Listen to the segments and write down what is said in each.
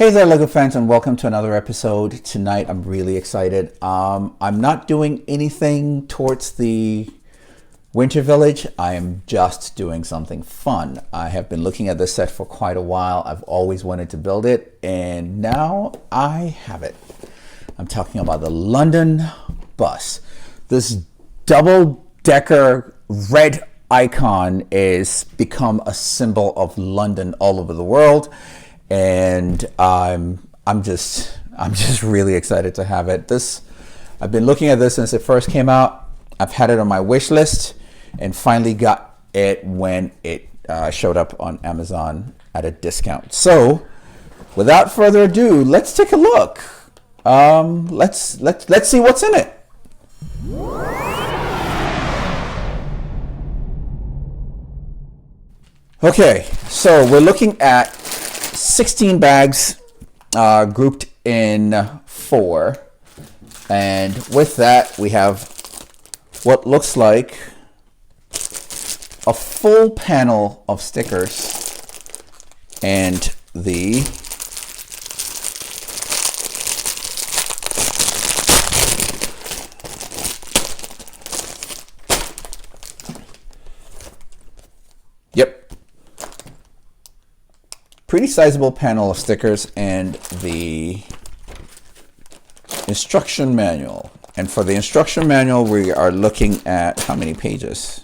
Hey there, LEGO fans, and welcome to another episode. Tonight, I'm really excited. I'm not doing anything towards the Winter Village. I am just doing something fun. I have been looking at this set for quite a while. I've always wanted to build it, and now I have it. I'm talking about the London bus. This double-decker red icon is become a symbol of London all over the world. And I'm just really excited to have it. I've been looking at this since it first came out. I've had it on my wish list and finally got it when it showed up on Amazon at a discount. So without further ado, let's take a look. Let's see what's in it. Okay, so we're looking at 16 bags grouped in 4, and with that we have what looks like a full panel of stickers and the pretty sizable panel of stickers and the instruction manual. And for the instruction manual, we are looking at how many pages?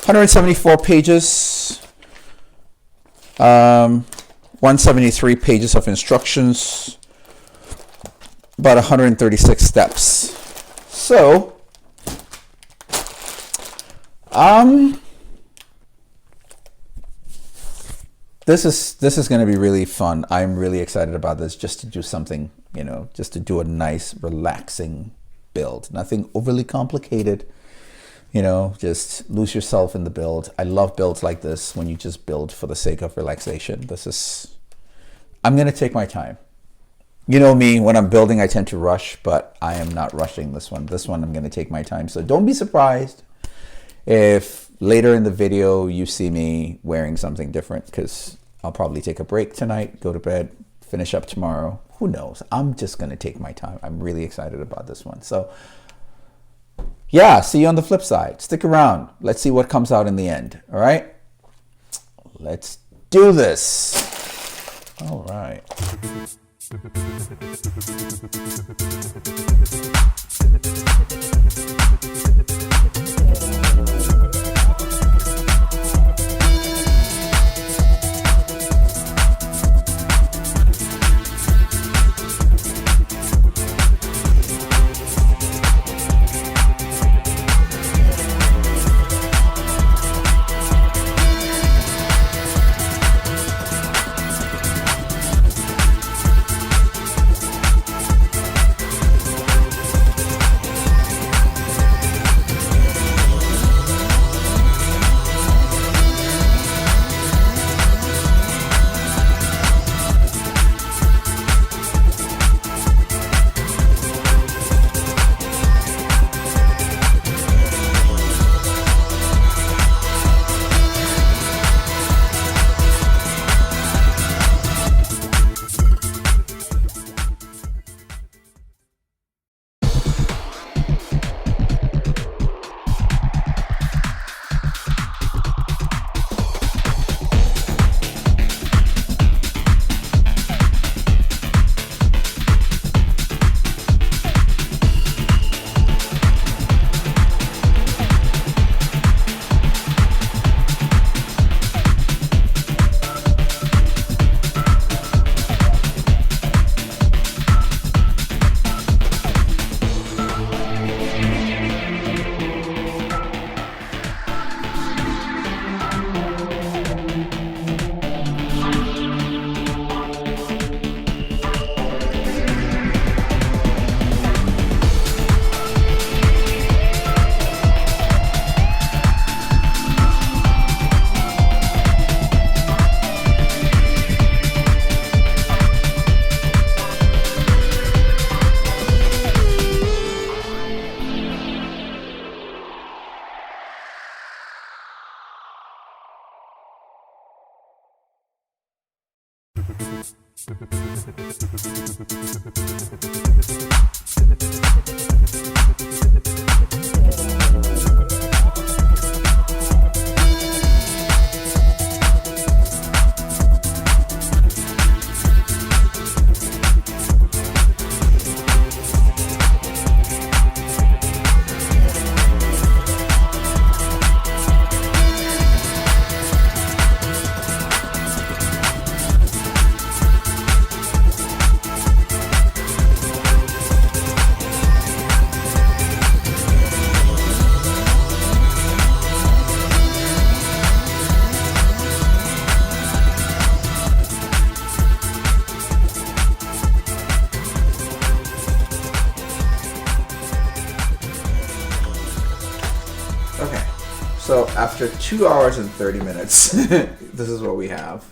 174 pages, 173 pages of instructions, about 136 steps. So, This is going to be really fun. I'm really excited about this, just to do something, just to do a nice, relaxing build. Nothing overly complicated, just lose yourself in the build. I love builds like this when you just build for the sake of relaxation. I'm going to take my time. You know me, when I'm building, I tend to rush, but I am not rushing this one. This one, I'm going to take my time. So don't be surprised if later in the video you see me wearing something different, because I'll probably take a break tonight, go to bed, finish up tomorrow. Who knows? I'm just going to take my time. I'm really excited about this one. So yeah, see you on the flip side. Stick around. Let's see what comes out in the end. All right? Let's do this. All right. Okay, so after 2 hours and 30 minutes, this is what we have.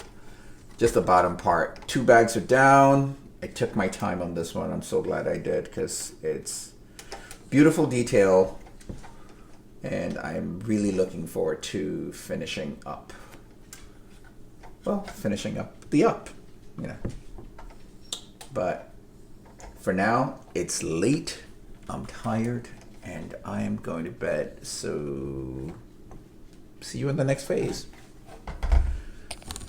Just the bottom part. 2 bags are down. I took my time on this one. I'm so glad I did because it's beautiful detail and I'm really looking forward to finishing up. Well, finishing up the up, you know. But for now, it's late. I'm tired. And I am going to bed, so see you in the next phase.